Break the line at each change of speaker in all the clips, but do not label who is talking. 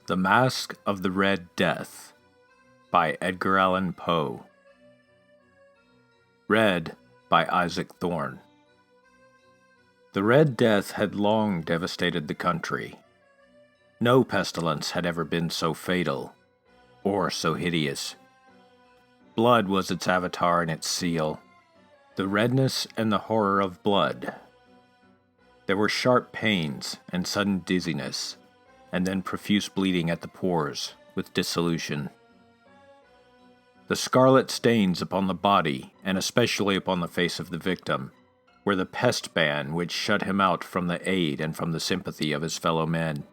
The Masque of the Red Death by Edgar Allan Poe. Read by Isaac Thorne. The Red Death had long devastated the country. No pestilence had ever been so fatal, or so hideous. Blood was its avatar and its seal, the redness and the horror of blood. There were sharp pains and sudden dizziness, and then profuse bleeding at the pores, with dissolution. The scarlet stains upon the body, and especially upon the face of the victim, were the pest ban which shut him out from the aid and from the sympathy of his fellow men.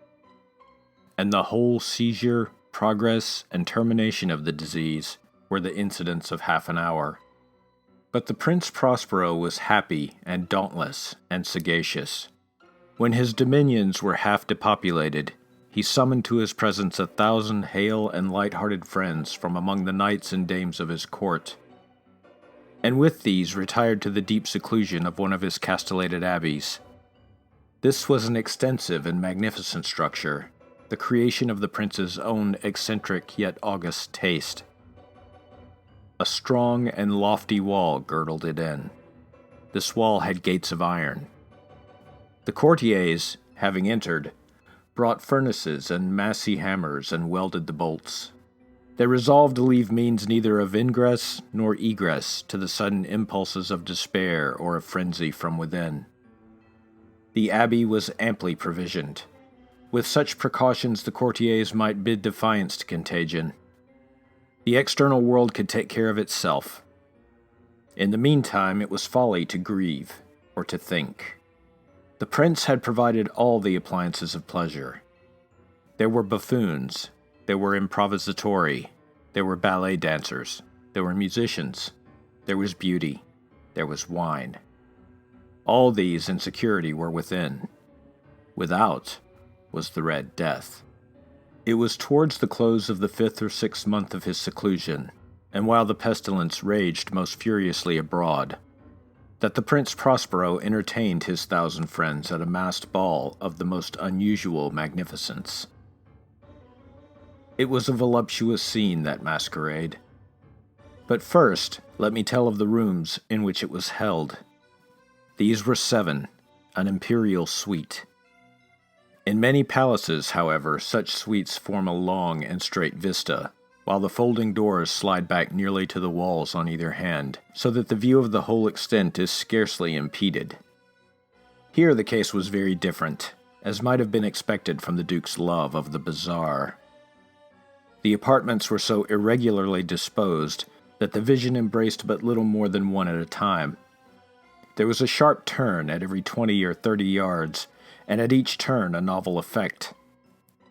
And the whole seizure, progress, and termination of the disease were the incidents of half an hour. But the Prince Prospero was happy and dauntless and sagacious. When his dominions were half depopulated, he summoned to his presence 1,000 hale and light-hearted friends from among the knights and dames of his court, and with these retired to the deep seclusion of one of his castellated abbeys. This was an extensive and magnificent structure, the creation of the prince's own eccentric yet august taste. A strong and lofty wall girdled it in. This wall had gates of iron. The courtiers, having entered, brought furnaces and massy hammers and welded the bolts. They resolved to leave means neither of ingress nor egress to the sudden impulses of despair or of frenzy from within. The abbey was amply provisioned. With such precautions the courtiers might bid defiance to contagion. The external world could take care of itself. In the meantime, it was folly to grieve or to think. The prince had provided all the appliances of pleasure. There were buffoons, there were improvisatori, there were ballet dancers, there were musicians, there was beauty, there was wine. All these in security were within. Without was the Red Death. It was towards the close of the 5th or 6th month of his seclusion, and while the pestilence raged most furiously abroad, that the Prince Prospero entertained his 1,000 friends at a masked ball of the most unusual magnificence. It was a voluptuous scene, that masquerade. But first, let me tell of the rooms in which it was held. These were 7, an imperial suite. In many palaces, however, such suites form a long and straight vista, while the folding doors slide back nearly to the walls on either hand, so that the view of the whole extent is scarcely impeded. Here the case was very different, as might have been expected from the Duke's love of the bizarre. The apartments were so irregularly disposed that the vision embraced but little more than one at a time. There was a sharp turn at every 20 or 30 yards, and at each turn a novel effect.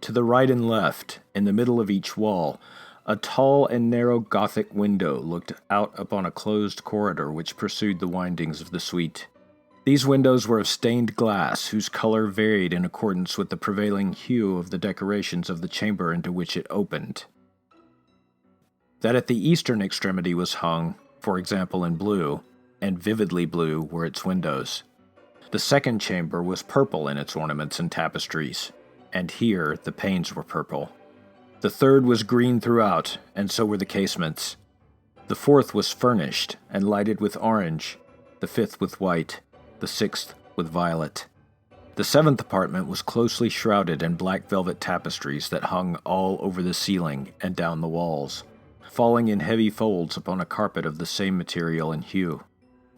To the right and left, in the middle of each wall, a tall and narrow Gothic window looked out upon a closed corridor which pursued the windings of the suite. These windows were of stained glass, whose color varied in accordance with the prevailing hue of the decorations of the chamber into which it opened. That at the eastern extremity was hung, for example, in blue, and vividly blue were its windows. The second chamber was purple in its ornaments and tapestries, and here the panes were purple. The third was green throughout, and so were the casements. The fourth was furnished and lighted with orange, the fifth with white, the sixth with violet. The 7th apartment was closely shrouded in black velvet tapestries that hung all over the ceiling and down the walls, falling in heavy folds upon a carpet of the same material and hue.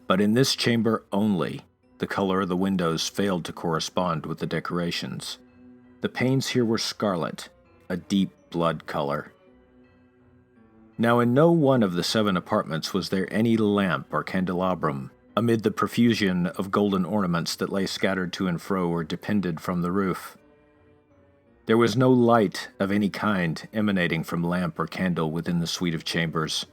But in this chamber only, the color of the windows failed to correspond with the decorations. The panes here were scarlet, a deep blood color. Now in no one of the 7 apartments was there any lamp or candelabrum, amid the profusion of golden ornaments that lay scattered to and fro or depended from the roof. There was no light of any kind emanating from lamp or candle within the suite of chambers.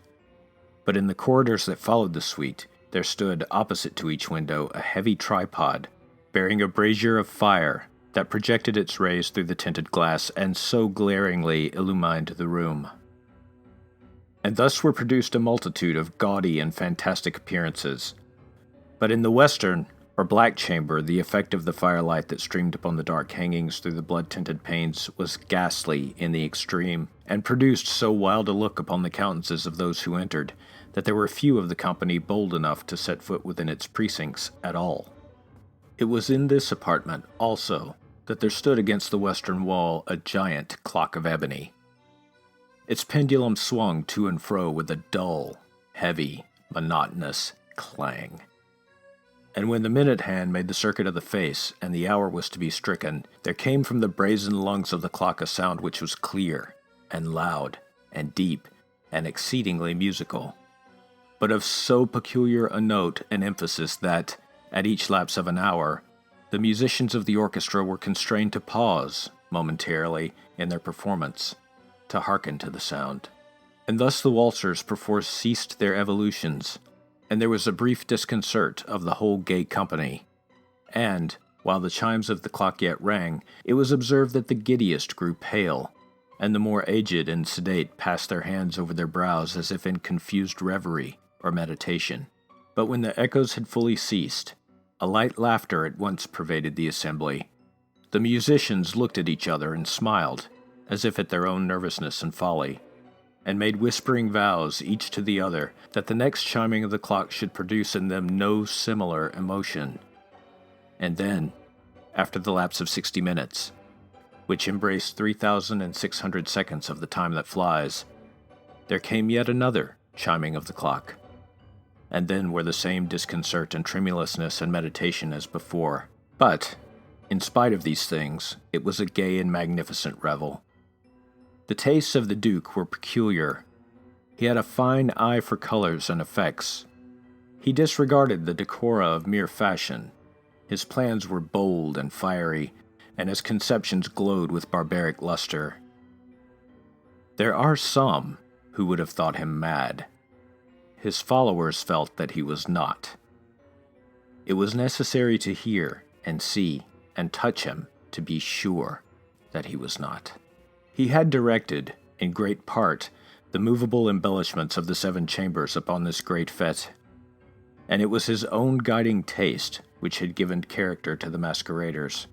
But in the corridors that followed the suite, there stood, opposite to each window, a heavy tripod, bearing a brazier of fire that projected its rays through the tinted glass and so glaringly illumined the room. And thus were produced a multitude of gaudy and fantastic appearances. But in the western, or black chamber, the effect of the firelight that streamed upon the dark hangings through the blood-tinted panes was ghastly in the extreme, and produced so wild a look upon the countenances of those who entered, that there were few of the company bold enough to set foot within its precincts at all. It was in this apartment, also, that there stood against the western wall a giant clock of ebony. Its pendulum swung to and fro with a dull, heavy, monotonous clang. And when the minute hand made the circuit of the face, and the hour was to be stricken, there came from the brazen lungs of the clock a sound which was clear, and loud, and deep, and exceedingly musical, but of so peculiar a note and emphasis that, at each lapse of an hour, the musicians of the orchestra were constrained to pause, momentarily, in their performance, to hearken to the sound. And thus the waltzers perforce ceased their evolutions, and there was a brief disconcert of the whole gay company. And, while the chimes of the clock yet rang, it was observed that the giddiest grew pale, and the more aged and sedate passed their hands over their brows as if in confused reverie or meditation. But when the echoes had fully ceased, a light laughter at once pervaded the assembly. The musicians looked at each other and smiled, as if at their own nervousness and folly, and made whispering vows each to the other that the next chiming of the clock should produce in them no similar emotion. And then, after the lapse of 60 minutes, which embraced 3,600 seconds of the time that flies, there came yet another chiming of the clock. And then were the same disconcert and tremulousness and meditation as before. But, in spite of these things, it was a gay and magnificent revel. The tastes of the Duke were peculiar. He had a fine eye for colors and effects. He disregarded the decora of mere fashion. His plans were bold and fiery, and his conceptions glowed with barbaric luster. There are some who would have thought him mad. His followers felt that he was not. It was necessary to hear and see and touch him to be sure that he was not. He had directed, in great part, the movable embellishments of the 7 chambers upon this great fete, and it was his own guiding taste which had given character to the masqueraders.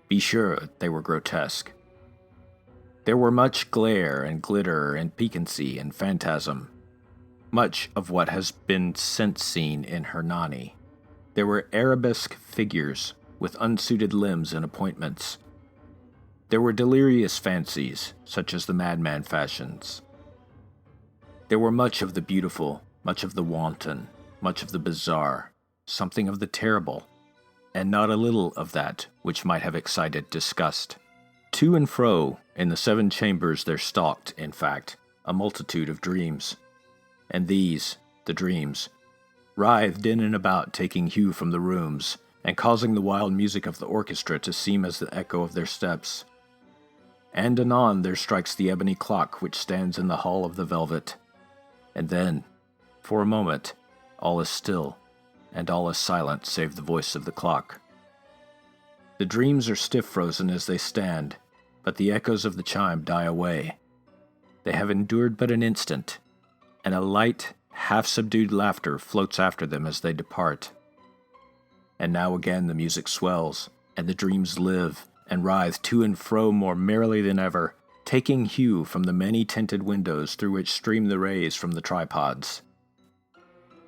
Be sure they were grotesque. There were much glare and glitter and piquancy and phantasm, much of what has been since seen in Hernani. There were arabesque figures with unsuited limbs and appointments. There were delirious fancies, such as the madman fashions. There were much of the beautiful, much of the wanton, much of the bizarre, something of the terrible, and not a little of that which might have excited disgust. To and fro in the 7 chambers there stalked, in fact, a multitude of dreams. And these, the dreams, writhed in and about, taking hue from the rooms, and causing the wild music of the orchestra to seem as the echo of their steps. And anon there strikes the ebony clock which stands in the hall of the velvet. And then, for a moment, all is still, and all is silent save the voice of the clock. The dreams are stiff frozen as they stand, but the echoes of the chime die away. They have endured but an instant, and a light, half-subdued laughter floats after them as they depart. And now again the music swells, and the dreams live, and writhe to and fro more merrily than ever, taking hue from the many-tinted windows through which stream the rays from the tripods.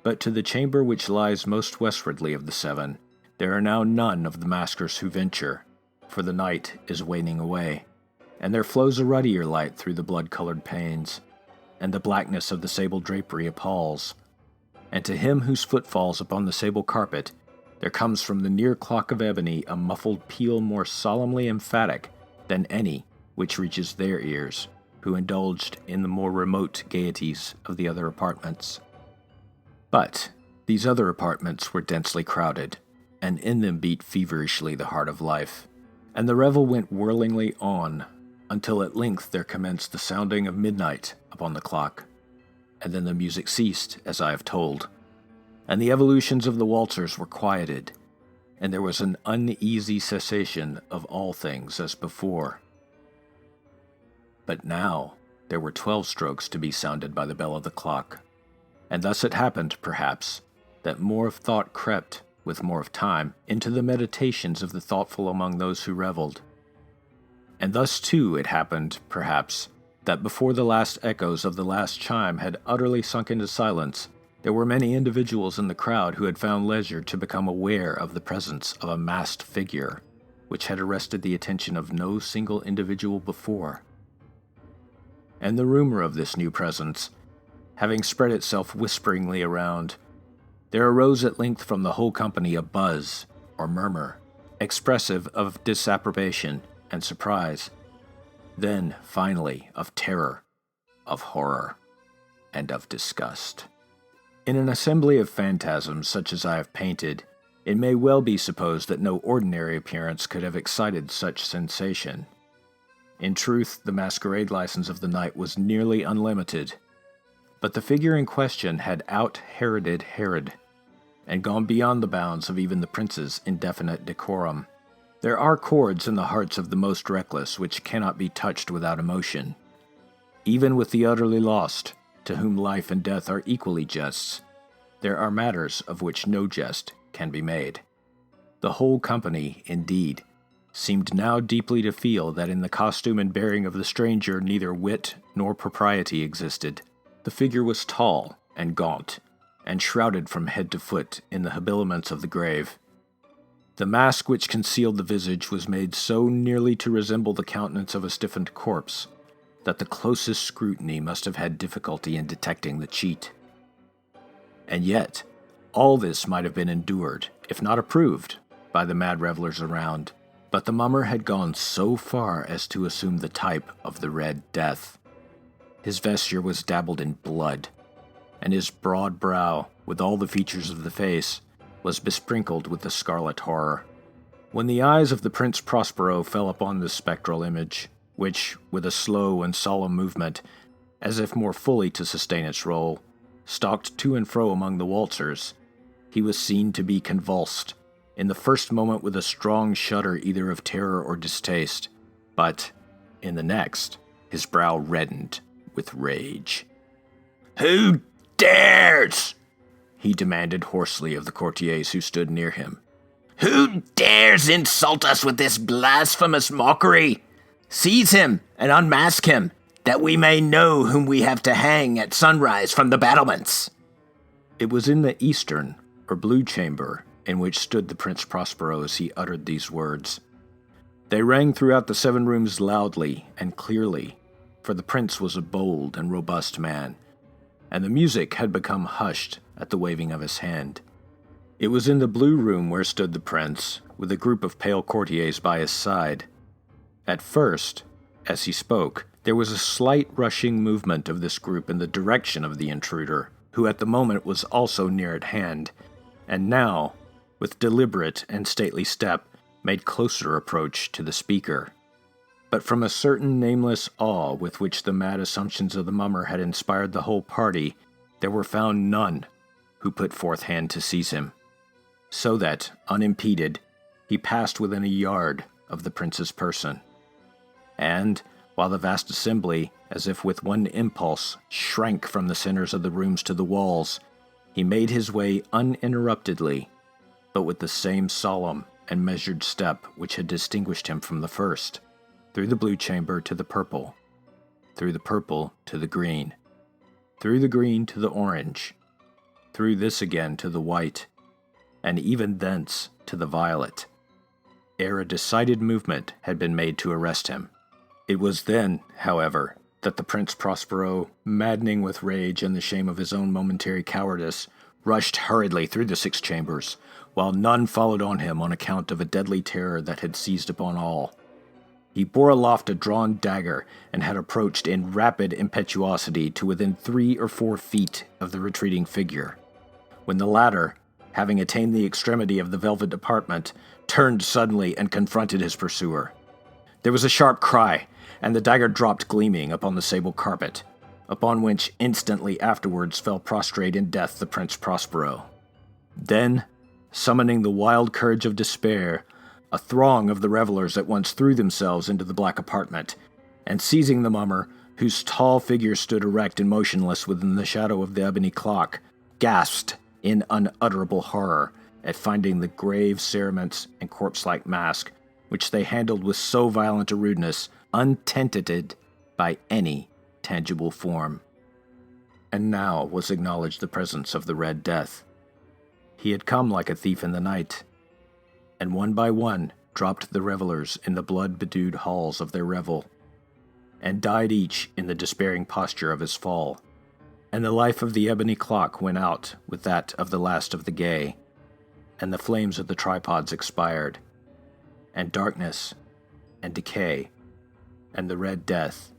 But to the chamber which lies most westwardly of the 7, there are now none of the maskers who venture, for the night is waning away, and there flows a ruddier light through the blood-colored panes, and the blackness of the sable drapery appalls. And to him whose foot falls upon the sable carpet, there comes from the near clock of ebony a muffled peal more solemnly emphatic than any which reaches their ears, who indulged in the more remote gaieties of the other apartments. But these other apartments were densely crowded, and in them beat feverishly the heart of life, and the revel went whirlingly on, until at length there commenced the sounding of midnight upon the clock, and then the music ceased, as I have told, and the evolutions of the waltzers were quieted, and there was an uneasy cessation of all things as before. But now there were 12 strokes to be sounded by the bell of the clock, and thus it happened, perhaps, that more of thought crept with more of time, into the meditations of the thoughtful among those who reveled. And thus too it happened, perhaps, that before the last echoes of the last chime had utterly sunk into silence, there were many individuals in the crowd who had found leisure to become aware of the presence of a masked figure, which had arrested the attention of no single individual before. And the rumor of this new presence, having spread itself whisperingly around, there arose at length from the whole company a buzz, or murmur, expressive of disapprobation and surprise, then, finally, of terror, of horror, and of disgust. In an assembly of phantasms such as I have painted, it may well be supposed that no ordinary appearance could have excited such sensation. In truth, the masquerade license of the night was nearly unlimited, but the figure in question had out-Heroded Herod, and gone beyond the bounds of even the prince's indefinite decorum. There are chords in the hearts of the most reckless which cannot be touched without emotion. Even with the utterly lost, to whom life and death are equally jests, there are matters of which no jest can be made. The whole company, indeed, seemed now deeply to feel that in the costume and bearing of the stranger neither wit nor propriety existed. The figure was tall and gaunt, and shrouded from head to foot in the habiliments of the grave. The mask which concealed the visage was made so nearly to resemble the countenance of a stiffened corpse that the closest scrutiny must have had difficulty in detecting the cheat. And yet, all this might have been endured, if not approved, by the mad revelers around, but the mummer had gone so far as to assume the type of the Red Death. His vesture was dabbled in blood, and his broad brow, with all the features of the face, was besprinkled with the scarlet horror. When the eyes of the Prince Prospero fell upon this spectral image, which, with a slow and solemn movement, as if more fully to sustain its role, stalked to and fro among the waltzers, he was seen to be convulsed, in the first moment with a strong shudder either of terror or distaste, but, in the next, his brow reddened with rage. "Who dares?" he demanded hoarsely of the courtiers who stood near him. "Who dares insult us with this blasphemous mockery? Seize him and unmask him, that we may know whom we have to hang at sunrise from the battlements." It was in the eastern, or blue chamber, in which stood the Prince Prospero as he uttered these words. They rang throughout the 7 rooms loudly and clearly, for the prince was a bold and robust man, and the music had become hushed at the waving of his hand. It was in the blue room where stood the prince, with a group of pale courtiers by his side. At first, as he spoke, there was a slight rushing movement of this group in the direction of the intruder, who at the moment was also near at hand, and now, with deliberate and stately step, made closer approach to the speaker. But from a certain nameless awe with which the mad assumptions of the mummer had inspired the whole party, there were found none who put forth hand to seize him, so that, unimpeded, he passed within a yard of the prince's person. And, while the vast assembly, as if with one impulse, shrank from the centers of the rooms to the walls, he made his way uninterruptedly, but with the same solemn and measured step which had distinguished him from the first, through the blue chamber to the purple, through the purple to the green, through the green to the orange, through this again to the white, and even thence to the violet, ere a decided movement had been made to arrest him. It was then, however, that the Prince Prospero, maddening with rage and the shame of his own momentary cowardice, rushed hurriedly through the 6 chambers, while none followed on him on account of a deadly terror that had seized upon all. He bore aloft a drawn dagger, and had approached in rapid impetuosity to within 3 or 4 feet of the retreating figure, when the latter, having attained the extremity of the velvet apartment, turned suddenly and confronted his pursuer. There was a sharp cry, and the dagger dropped gleaming upon the sable carpet, upon which instantly afterwards fell prostrate in death the Prince Prospero. Then, summoning the wild courage of despair, a throng of the revelers at once threw themselves into the black apartment, and seizing the mummer, whose tall figure stood erect and motionless within the shadow of the ebony clock, gasped in unutterable horror, at finding the grave cerements and corpse-like mask, which they handled with so violent a rudeness, untenanted by any tangible form. And now was acknowledged the presence of the Red Death. He had come like a thief in the night, and one by one dropped the revelers in the blood-bedewed halls of their revel, and died each in the despairing posture of his fall. And the life of the ebony clock went out with that of the last of the gay, and the flames of the tripods expired, and darkness and decay and the Red Death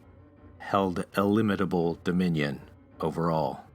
held illimitable dominion over all.